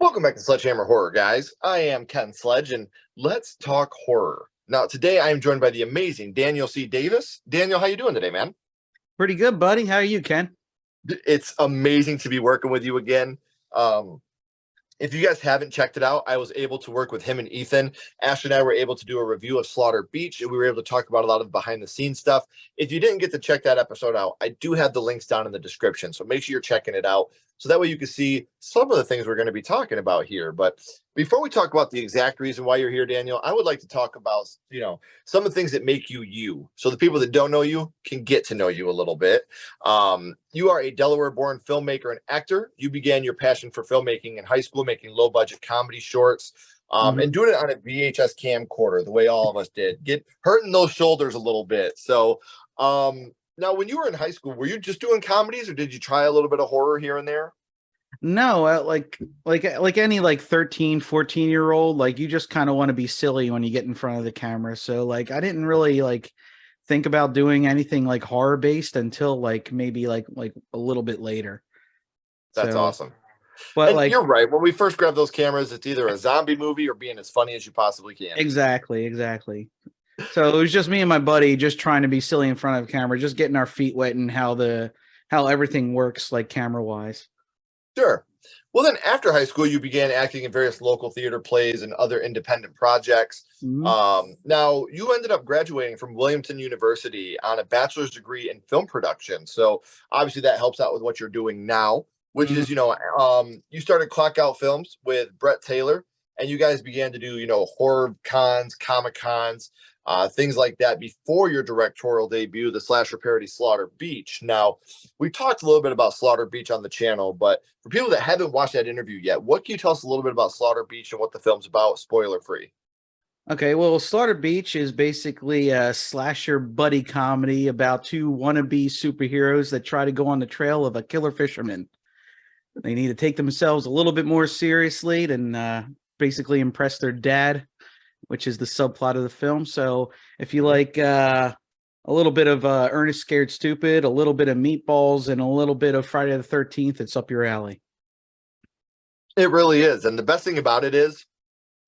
Welcome back to Sledgehammer Horror, guys. I am Ken Sledge, and let's talk horror. Now, today I am joined by the amazing Daniel C. Davis. Daniel, how you doing today, man? Pretty good, buddy. How are you, Ken? It's amazing to be working with you again. Um, if you guys haven't checked it out, I was able to work with him and Ethan. Ashley and I were able to do a review of Slaughter Beach, and we were able to talk about a lot of behind the scenes stuff. If you didn't get to check that episode out, I do have the links down in the description, so make sure you're checking it out. So that way you can see some of the things we're going to be talking about here. But before we talk about the exact reason why you're here, Daniel, I would like to talk about, some of the things that make you you. So the people that don't know you can get to know you a little bit. You are a Delaware-born filmmaker and actor. You began your passion for filmmaking in high school, making low-budget comedy shorts, and doing it on a VHS camcorder, the way all of us did. Get hurting those shoulders a little bit. So, now, when you were in high school, were you just doing comedies, or did you try a little bit of horror here and there? No, like any 13, 14-year-old, like you just kind of want to be silly when you get in front of the camera. So like I didn't really think about doing anything like horror based until maybe a little bit later. That's So, awesome. but And you're right. When we first grab those cameras, it's either a zombie movie or being as funny as you possibly can. exactly. So it was just me and my buddy just trying to be silly in front of the camera, just getting our feet wet and how everything works like camera wise. Sure. Well, then after high school, you began acting in various local theater plays and other independent projects. Mhm. Now, you ended up graduating from Williamson University on a bachelor's degree in film production. So obviously that helps out with what you're doing now, which is, you started Clock Out Films with Brett Taylor, and you guys began to do, horror cons, comic cons, things like that before your directorial debut, the slasher parody Slaughter Beach. Now, we talked a little bit about Slaughter Beach on the channel, but for people that haven't watched that interview yet, what can you tell us a little bit about Slaughter Beach and what the film's about, spoiler free? Okay, well, Slaughter Beach is basically a slasher buddy comedy about two wannabe superheroes that try to go on the trail of a killer fisherman. They need to take themselves a little bit more seriously than basically impress their dad, which is the subplot of the film. So if you like a little bit of Ernest Scared Stupid, a little bit of Meatballs, and a little bit of Friday the 13th, it's up your alley. It really is. And the best thing about it is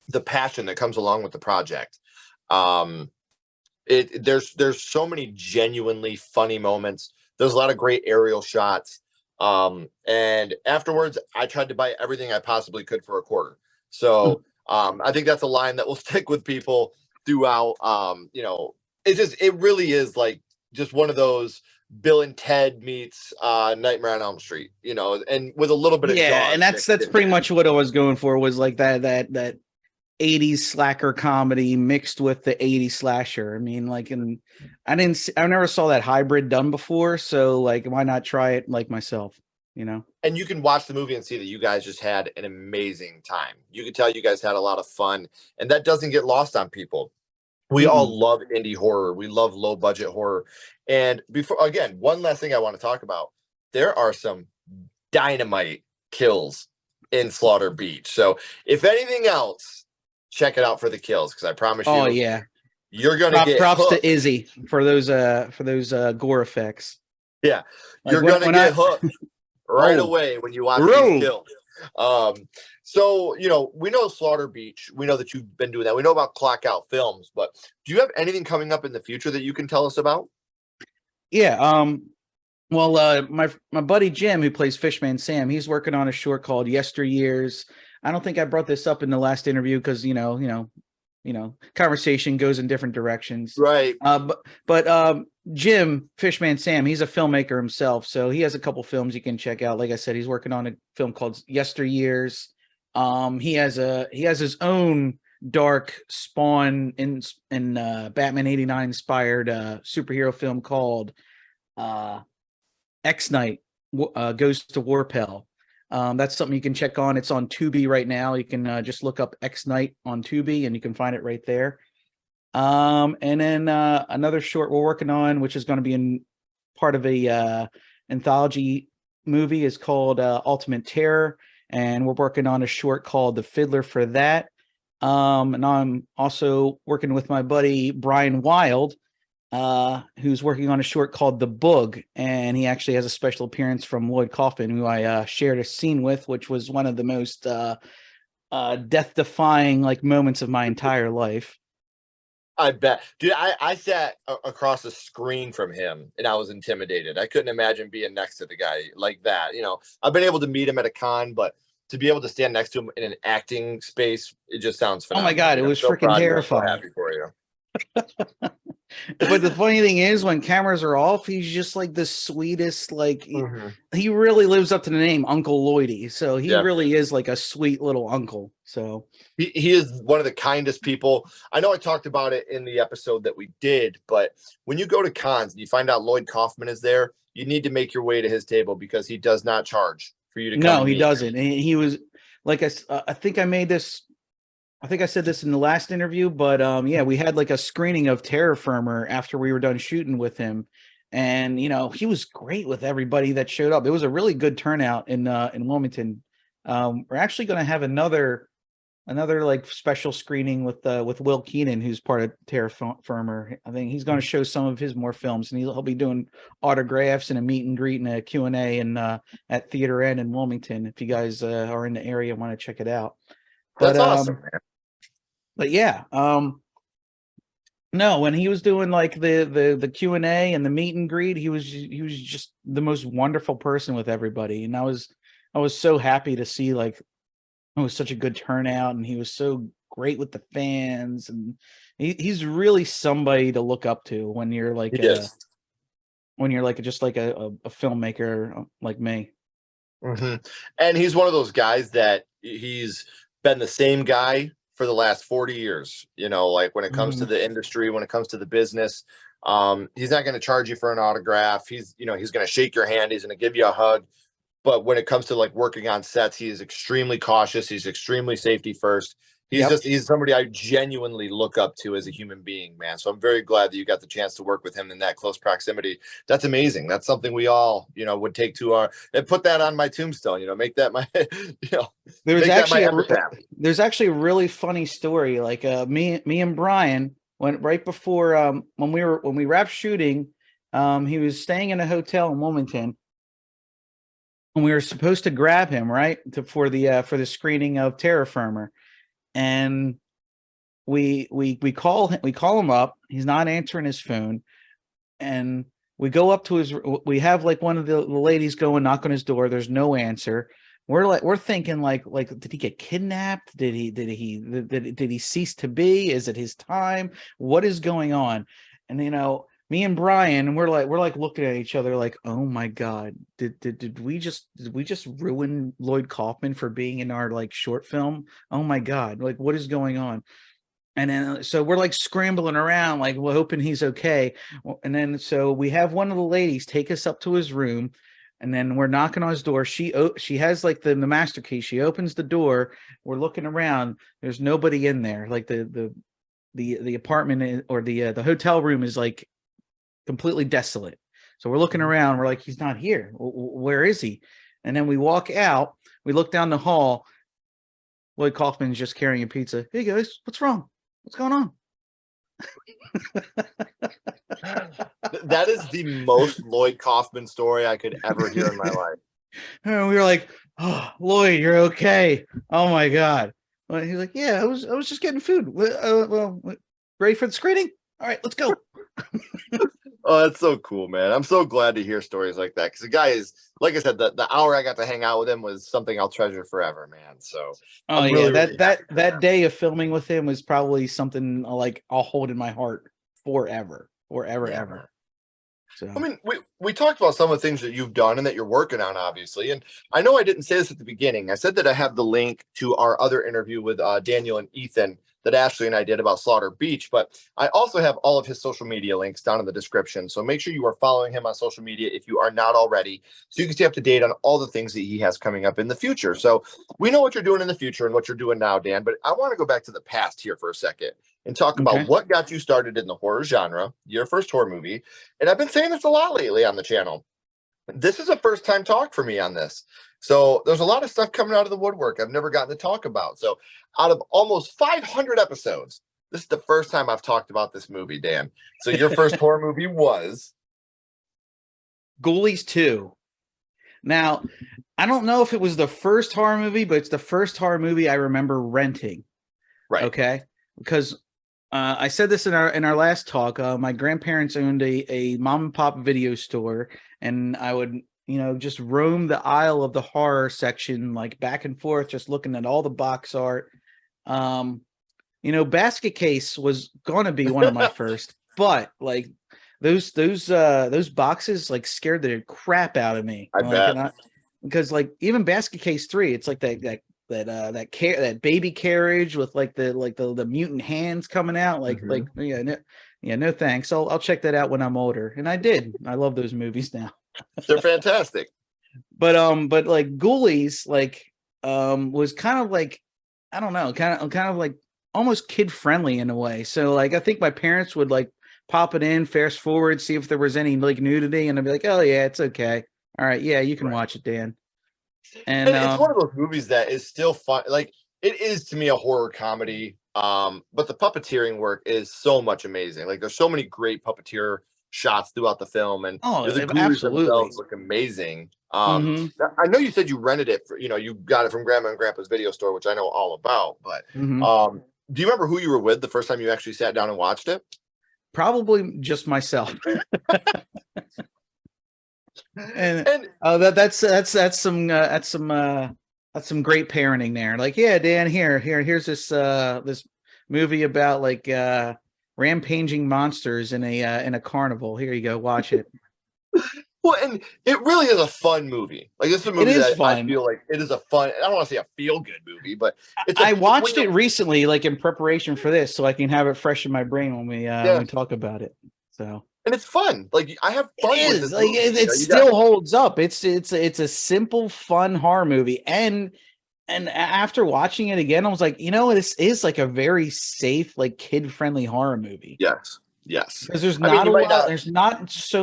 the passion that comes along with the project. Um, there's so many genuinely funny moments. There's a lot of great aerial shots. And afterwards, I tried to buy everything I possibly could for a quarter. So I think that's a line that will stick with people throughout. It really is like just one of those Bill and Ted meets Nightmare on Elm Street, and with a little bit of Yeah, Jaws and that's mixed in pretty there. much what I was going for, was like that 80s slacker comedy mixed with the 80s slasher. I mean, I never saw that hybrid done before, so like why not try it like myself, you know? And you can watch the movie and see that you guys just had an amazing time. You can tell you guys had a lot of fun, and that doesn't get lost on people. We Mm-mm. all love indie horror. We love low budget horror. And before, again, one last thing I want to talk about. There are some dynamite kills in Slaughter Beach. So if anything else, check it out for the kills, because I promise Oh you, yeah. you're gonna get Props to hooked. Izzy for those gore effects. Yeah, Like you're gonna when get I hooked right oh away when you watch these roll. kills. So we know Slaughter Beach. We know that you've been doing that. We know about Clock Out Films, but do you have anything coming up in the future that you can tell us about? Yeah, well, my buddy Jim, who plays Fishman Sam, he's working on a short called Yesteryears. I don't think I brought this up in the last interview because conversation goes in different directions. Right. But Jim Fishman Sam, he's a filmmaker himself, so he has a couple films you can check out. Like I said, he's working on a film called Yesteryears. He has his own dark Spawn in Batman '89 inspired superhero film called X Night Goes to Warpel. That's something you can check on. It's on Tubi right now. You can just look up X Night on Tubi and you can find it right there. And then another short we're working on, which is going to be in part of a anthology movie, is called Ultimate Terror, and we're working on a short called The Fiddler for that. And I'm also working with my buddy Brian Wild, who's working on a short called The Boog, and he actually has a special appearance from Lloyd Kaufman, who I shared a scene with, which was one of the most death-defying like moments of my entire life. I bet, dude. I sat across the screen from him, and I was intimidated. I couldn't imagine being next to the guy like that. I've been able to meet him at a con, but to be able to stand next to him in an acting space, it just sounds Oh my phenomenal. God, it was So freaking proud of you. I'm so terrifying. happy for you. But the funny thing is, when cameras are off, he's just like the sweetest. Like Mm-hmm. he really lives up to the name, Uncle Lloydie. So he Yeah. really is like a sweet little uncle. So He is one of the kindest people. I know I talked about it in the episode that we did, but when you go to cons and you find out Lloyd Kaufman is there, you need to make your way to his table because he does not charge for you to come no, and he meet him. doesn't. And he was like I think I made this. I think I said this in the last interview, but yeah, we had like a screening of Terra Firmer after we were done shooting with him, and he was great with everybody that showed up. It was a really good turnout in Wilmington. We're actually going to have another like special screening with Will Keenan, who's part of Terra Firmer. I think he's going to show some of his more films, and he'll be doing autographs and a meet and greet and a Q&A and at Theater N in Wilmington. If you guys are in the area and want to check it out. That's awesome, man. But yeah, no, when he was doing like the Q&A and the meet and greet, he was just the most wonderful person with everybody, and I was so happy to see like it was such a good turnout, and he was so great with the fans, and he's really somebody to look up to when you're like just like a filmmaker like me. Mm-hmm. And he's one of those guys that he's been the same guy for the last 40 years. Like when it comes to the industry, when it comes to the business, he's not going to charge you for an autograph. He's going to shake your hand. He's going to give you a hug. But when it comes to like working on sets, he is extremely cautious. He's extremely safety first. He's somebody I genuinely look up to as a human being, man. So I'm very glad that you got the chance to work with him in that close proximity. That's amazing. That's something we all, would take to our and put that on my tombstone, make that my, There's make that my actually epitaph. there's actually a really funny story. Like me and Brian went right before when we wrapped shooting, he was staying in a hotel in Wilmington, and we were supposed to grab him for the screening of Terra Firmer, and we call him up. He's not answering his phone, and we go up to we have like one of the ladies go and knock on his door. There's no answer. We're thinking like did he get kidnapped? Did he cease to be? Is it his time? What is going on? And me and Brian, we're like looking at each other like, oh my God, did we just ruin Lloyd Kaufman for being in our like short film? Oh my God, like what is going on? And then so we're like scrambling around, like we're hoping he's okay. And then so we have one of the ladies take us up to his room, and then we're knocking on his door. She has like the master key. She opens the door. We're looking around. There's nobody in there. Like the apartment or the hotel room is like completely desolate. So we're looking around. We're like, he's not here. Where is he? And then we walk out. We look down the hall. Lloyd Kaufman's just carrying a pizza. Hey guys, what's wrong? What's going on? That is the most Lloyd Kaufman story I could ever hear in my life. And we were like, "Oh, Lloyd, you're okay." Oh my God. Well, he's like, "Yeah, I was just getting food. Well, ready for the screening? All right, let's go." Oh, that's so cool, man. I'm so glad to hear stories like that because the guy is, like I said, the hour I got to hang out with him was something I'll treasure forever, man. So Oh I'm yeah, really, really happy for that him. day of filming with him was probably something like I'll hold in my heart forever, Yeah, ever. man. So I mean, we talked about some of the things that you've done and that you're working on, obviously. And I know I didn't say this at the beginning. I said that I have the link to our other interview with Daniel and Ethan that Ashley and I did about Slaughter Beach, but I also have all of his social media links down in the description. So make sure you are following him on social media if you are not already, so you can stay up to date on all the things that he has coming up in the future. So we know what you're doing in the future and what you're doing now, Dan, but I want to go back to the past here for a second and talk about okay. what got you started in the horror genre, your first horror movie. And I've been saying this a lot lately on the channel. This is a first time talk for me on this. So there's a lot of stuff coming out of the woodwork I've never gotten to talk about. So out of almost 500 episodes, this is the first time I've talked about this movie, Dan. So your first horror movie was Ghoulies 2. Now, I don't know if it was the first horror movie, but it's the first horror movie I remember renting. Right. Okay, because I said this in our last talk. My grandparents owned a mom and pop video store, and I would just roam the aisle of the horror section, like back and forth, just looking at all the box art. Basket Case was going to be one of my first, but like those boxes like scared the crap out of me. I Like, bet. because like even Basket Case 3, it's like that baby carriage with like the mutant hands coming out. Like no thanks. I'll check that out when I'm older, and I did. I love those movies now. They're fantastic. But like Ghoulies was kind of like, I don't know, kind of like almost kid friendly in a way. So like I think my parents would like pop it in, fast forward, see if there was any like nudity, and I'd be like, oh yeah, it's okay. All right, yeah, you can watch it, Dan. And And it's one of those movies that is still fun. Like it is to me a horror comedy. But the puppeteering work is so much amazing. Like there's so many great puppeteer shots throughout the film, and the ghoulies absolutely. themselves look amazing. Mm-hmm. I know you said you rented it for, you got it from Grandma and Grandpa's video store, which I know all about. But Mm-hmm. do you remember who you were with the first time you actually sat down and watched it? Probably just myself. And And that's some great parenting there. Like, yeah, Dan, here's this movie about like rampaging monsters in a carnival. Here you go, watch it. well, and it really is a fun movie. Like this is a It movie is that I fun. feel like it is a fun. I don't want to say a feel good movie, but I when watched you're, it recently, like in preparation for this, so I can have it fresh in my brain when yeah, we talk about it. So and it's fun. Like I have it fun with is this like movie. it You got still holds up. It's a simple, fun horror movie, and after watching it again, I was like, this is like a very safe, like kid friendly horror movie. yes. Because there's I mean, not you a might lot, not.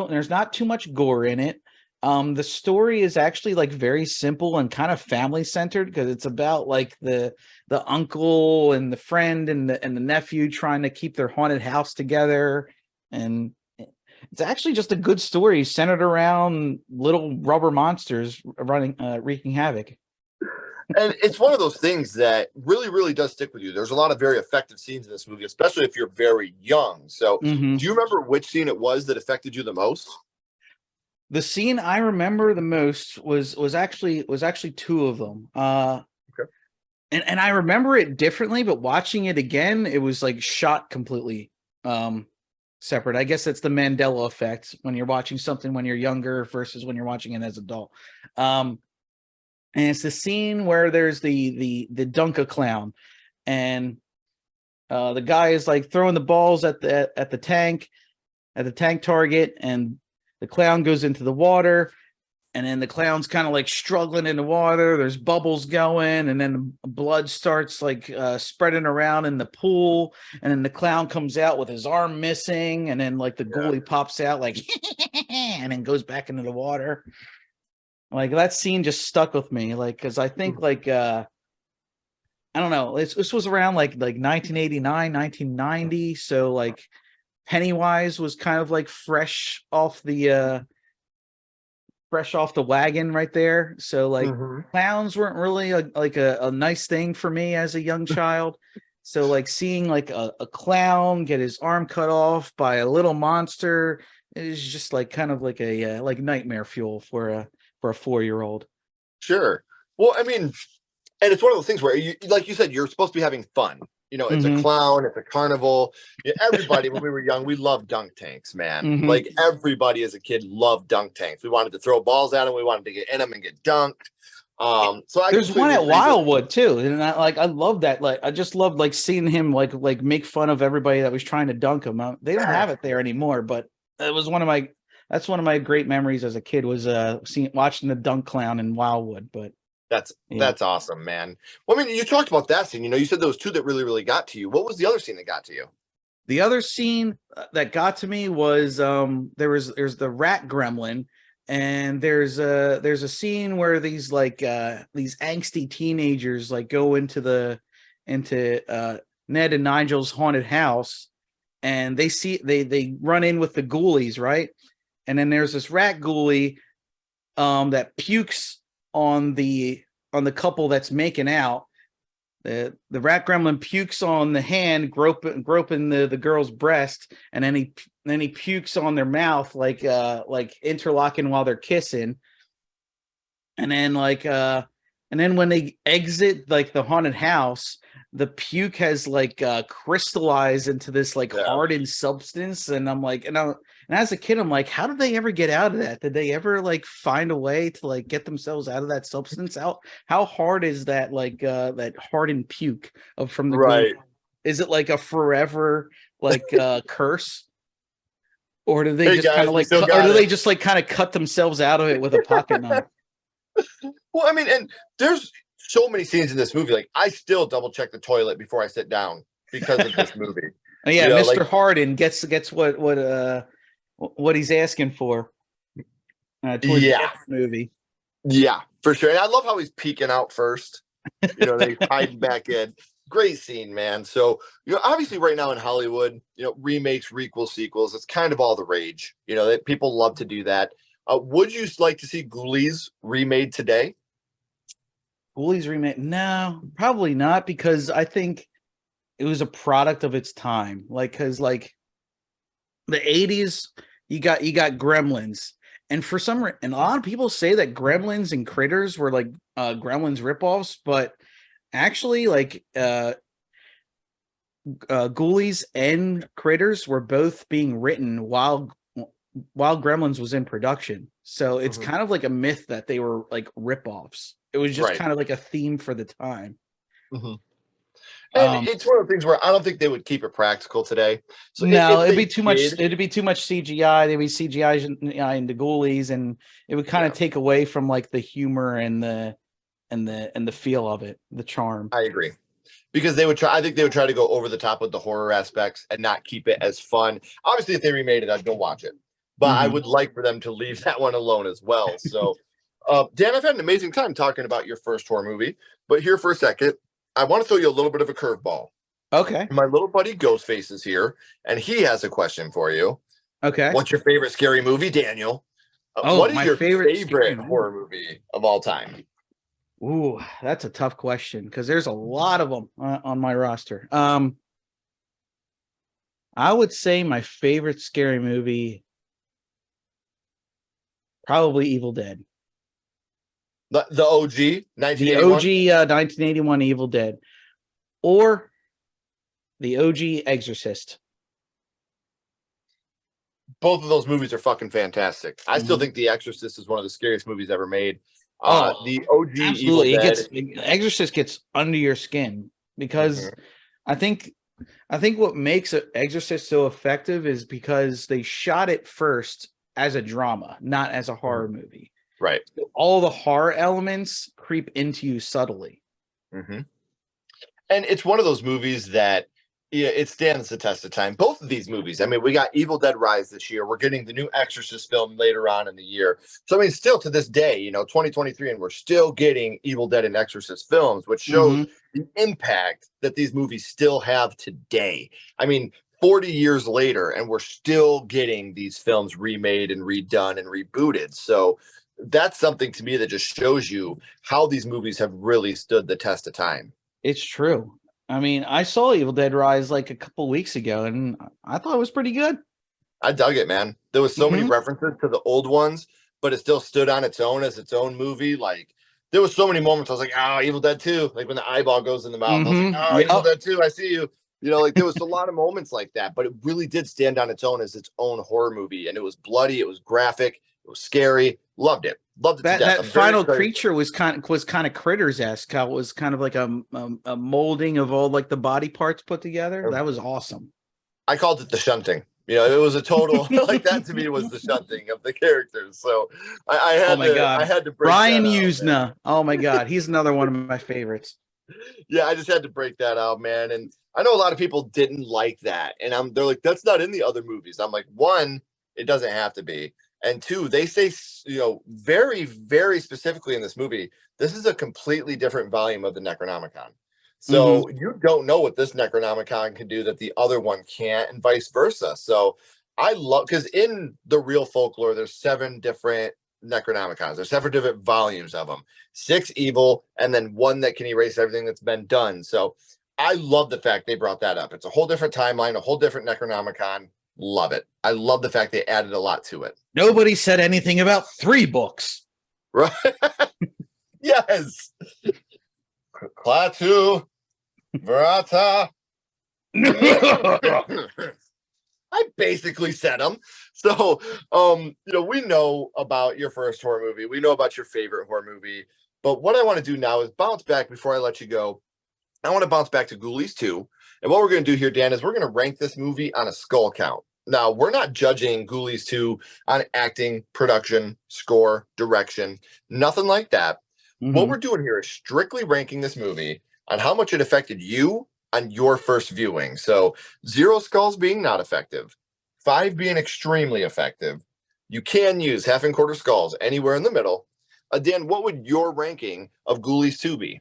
there's not too much gore in it. The story is actually like very simple and kind of family centered, because it's about like the uncle and the friend and the nephew trying to keep their haunted house together, and it's actually just a good story centered around little rubber monsters running wreaking havoc. And it's one of those things that really, really does stick with you. There's a lot of very effective scenes in this movie, especially if you're very young. So, Mm-hmm. do you remember which scene it was that affected you the most? The scene I remember the most was actually two of them. Okay. And I remember it differently, but watching it again, it was like shot completely separate. I guess that's the Mandela effect when you're watching something when you're younger versus when you're watching it as an adult. And it's the scene where there's the Dunka clown, and the guy is like throwing the balls at the tank target, and the clown goes into the water, and then the clown's kind of like struggling in the water. There's bubbles going, and then the blood starts like spreading around in the pool, and then the clown comes out with his arm missing, and then like the ghoulie pops out like and then goes back into the water. Like that scene just stuck with me, like because I think like I don't know, this was around like 1989, 1990, so like Pennywise was kind of like fresh off the wagon right there. So like Mm-hmm. clowns weren't really a nice thing for me as a young child. So like seeing like a clown get his arm cut off by a little monster is just like kind of like a like nightmare fuel for a 4-year-old. Sure. Well, I mean, and it's one of those things where you, like you said, you're supposed to be having fun. It's a Mm-hmm. clown, it's a carnival. Everybody, when we were young, we loved dunk tanks, man. Mm-hmm. Like everybody as a kid loved dunk tanks. We wanted to throw balls at them. We wanted to get in them and get dunked. So I There's one completely at agree with. Wildwood too, and I love that. Like I just loved like seeing him like make fun of everybody that was trying to dunk him. They don't have it there anymore, but it was that's one of my great memories as a kid was watching the dunk clown in Wildwood. But yeah. That's awesome, man. Well, I mean, you talked about that scene. You said those two that really, really got to you. What was the other scene that got to you? The other scene that got to me was there's the rat gremlin, and there's a scene where these these angsty teenagers like go into Ned and Nigel's haunted house, and they run in with the ghoulies, right? And then there's this rat ghoulie that pukes on the couple that's making out. The rat gremlin pukes on the hand, groping the girl's breast, and then he pukes on their mouth, like interlocking while they're kissing. And then when they exit like the haunted house, the puke has crystallized into this hardened substance. And and as a kid, I'm like, how did they ever get out of that? Did they ever find a way to get themselves out of that substance? How hard is that that hardened puke from the Right. ghoul? Is it like a forever curse? Or do they Hey just guys, kind of we still or got do they it. just kind of cut themselves out of it with a pocket knife? Well, I mean, and there's so many scenes in this movie. Like, I still double check the toilet before I sit down because of this movie. Yeah, You know, Mr. Harden gets what he's asking for towards the end of the movie. Yeah, for sure. And I love how he's peeking out first. Then he's hiding back in. Great scene, man. So, obviously right now in Hollywood, remakes, requels, sequels, it's kind of all the rage. That people love to do that. Would you like to see Ghoulies remade today? Ghoulies remake? No, probably not, because I think it was a product of its time. Because the 80s, you got Gremlins, and for some and a lot of people say that Gremlins and Critters were Gremlins ripoffs, but actually Ghoulies and Critters were both being written while Gremlins was in production. So it's kind of like a myth that they were ripoffs. It was just kind of like a theme for the time. And it's one of the things where I don't think they would keep it practical today. So no, it'd be too much. It'd be too much CGI. There'd be CGI in the Ghoulies, and it would kind of take away from the humor and the feel of it, the charm. I agree. Because they would try. I think they would try to go over the top with the horror aspects and not keep it as fun. Obviously, if they remade it, I'd go watch it. But I would like for them to leave that one alone as well. So, Dan, I've had an amazing time talking about your first horror movie. But here for a second, I want to throw you a little bit of a curveball. Okay. My little buddy Ghostface is here, and he has a question for you. Okay. What's your favorite scary movie, Daniel? What is your favorite horror movie of all time? Ooh, that's a tough question because there's a lot of them on my roster. I would say my favorite scary movie, probably Evil Dead. The OG, 1981? The OG 1981 Evil Dead. Or the OG Exorcist. Both of those movies are fucking fantastic. I still think The Exorcist is one of the scariest movies ever made. The OG absolutely. Evil Dead. Exorcist gets under your skin because I think what makes Exorcist so effective is because they shot it first as a drama, not as a horror movie. Right. So all the horror elements creep into you subtly. And it's one of those movies that it stands the test of time. Both of these movies. I mean, we got Evil Dead Rise this year. We're getting the new Exorcist film later on in the year. So, I mean, still to this day, 2023, and we're still getting Evil Dead and Exorcist films, which shows the impact that these movies still have today. I mean, 40 years later, and we're still getting these films remade and redone and rebooted. So that's something to me that just shows you how these movies have really stood the test of time. It's true. I mean, I saw Evil Dead Rise a couple weeks ago, and I thought it was pretty good. I dug it, man. There was so many references to the old ones, but it still stood on its own as its own movie. There was so many moments I was like, Evil Dead 2. Like when the eyeball goes in the mouth. I was like, Evil Dead 2, I see you. There was a lot of moments like that, but it really did stand on its own as its own horror movie. And it was bloody, it was graphic, it was scary. Loved it. Loved it to death. That final creature was kind of Critters-esque. How it was kind of like a molding of all the body parts put together. That was awesome. I called it the shunting. It was a total that to me was the shunting of the characters. So I had to break Brian that out, Usna. man. Oh my God, he's another one of my favorites. Yeah, I just had to break that out, man. And I know a lot of people didn't like that, and they're like, that's not in the other movies. I'm like, one, it doesn't have to be. And two, they say, very, very specifically in this movie, this is a completely different volume of the Necronomicon. So you don't know what this Necronomicon can do that the other one can't, and vice versa. So I love, because in the real folklore, there's 7 different Necronomicons. There's several different volumes of them. 6 evil, and then 1 that can erase everything that's been done. So I love the fact they brought that up. It's a whole different timeline, a whole different Necronomicon. Love it. I love the fact they added a lot to it. Nobody said anything about 3 books. Right? Yes. Klaatu, Verata. I basically said them. So, we know about your first horror movie. We know about your favorite horror movie. But what I want to do now is bounce back before I let you go. I want to bounce back to Ghoulies 2. And what we're going to do here, Dan, is we're going to rank this movie on a skull count. Now, we're not judging Ghoulies 2 on acting, production, score, direction, nothing like that. Mm-hmm. What we're doing here is strictly ranking this movie on how much it affected you on your first viewing. So 0 skulls being not effective, 5 being extremely effective. You can use half and quarter skulls anywhere in the middle. Dan, what would your ranking of Ghoulies 2 be?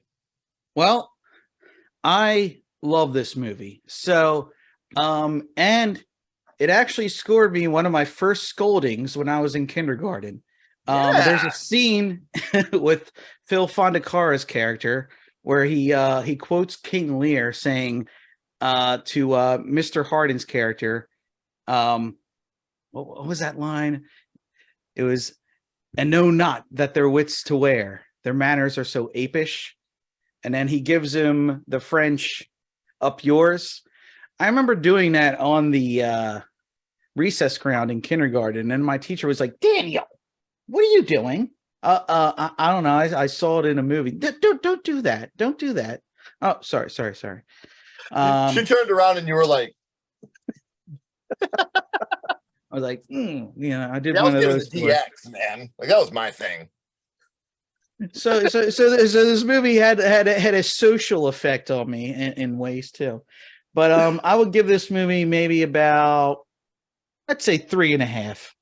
Well, I love this movie. So, and it actually scored me one of my first scoldings when I was in kindergarten. There's a scene with Phil Fondacara's character where he quotes King Lear saying to Mr. Hardin's character, what was that line? It was, "And know not that their wits to wear, their manners are so apish." And then he gives him the French, "Up yours." I remember doing that on the recess ground in kindergarten, and my teacher was like, "Daniel, what are you doing?" I don't know. I saw it in a movie. Don't do that. Don't do that. Oh, sorry. She turned around and you were like, I was like, I did that one was of giving those. the DX, man. Like, that was my thing. So this movie had a social effect on me in ways too. But I would give this movie maybe about, let's say 3.5.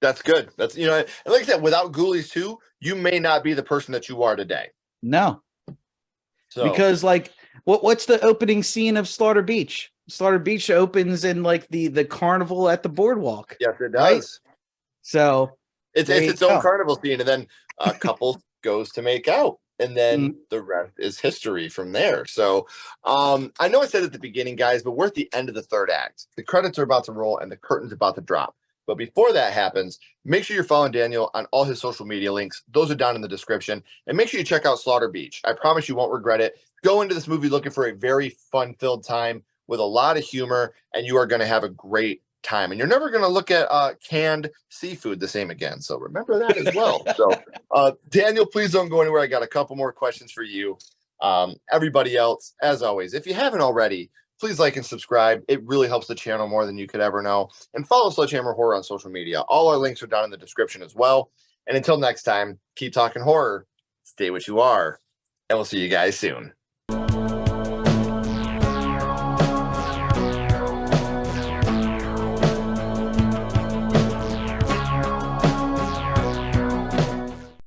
That's good. That's, and like I said, without Ghoulies 2, you may not be the person that you are today. No. So, because like what's the opening scene of Slaughter Beach? Slaughter Beach opens in like the carnival at the boardwalk. yes, it does. Right? So it's its own carnival scene, and then a couple goes to make out, and then the rest is history from there. So I know I said at the beginning, guys, but we're at the end of the 3rd act. The credits are about to roll and the curtain's about to drop. But before that happens, make sure you're following Daniel on all his social media links. Those are down in the description. And make sure you check out Slaughter Beach. I promise you won't regret it. Go into this movie looking for a very fun-filled time with a lot of humor, and you are going to have a great time. And you're never going to look at canned seafood the same again. So remember that as well. So Daniel, please don't go anywhere. I got a couple more questions for you. Everybody else, as always, if you haven't already, please like and subscribe. It really helps the channel more than you could ever know. And follow Sledgehammer Horror on social media. All our links are down in the description as well. And until next time, keep talking horror, stay what you are, and we'll see you guys soon.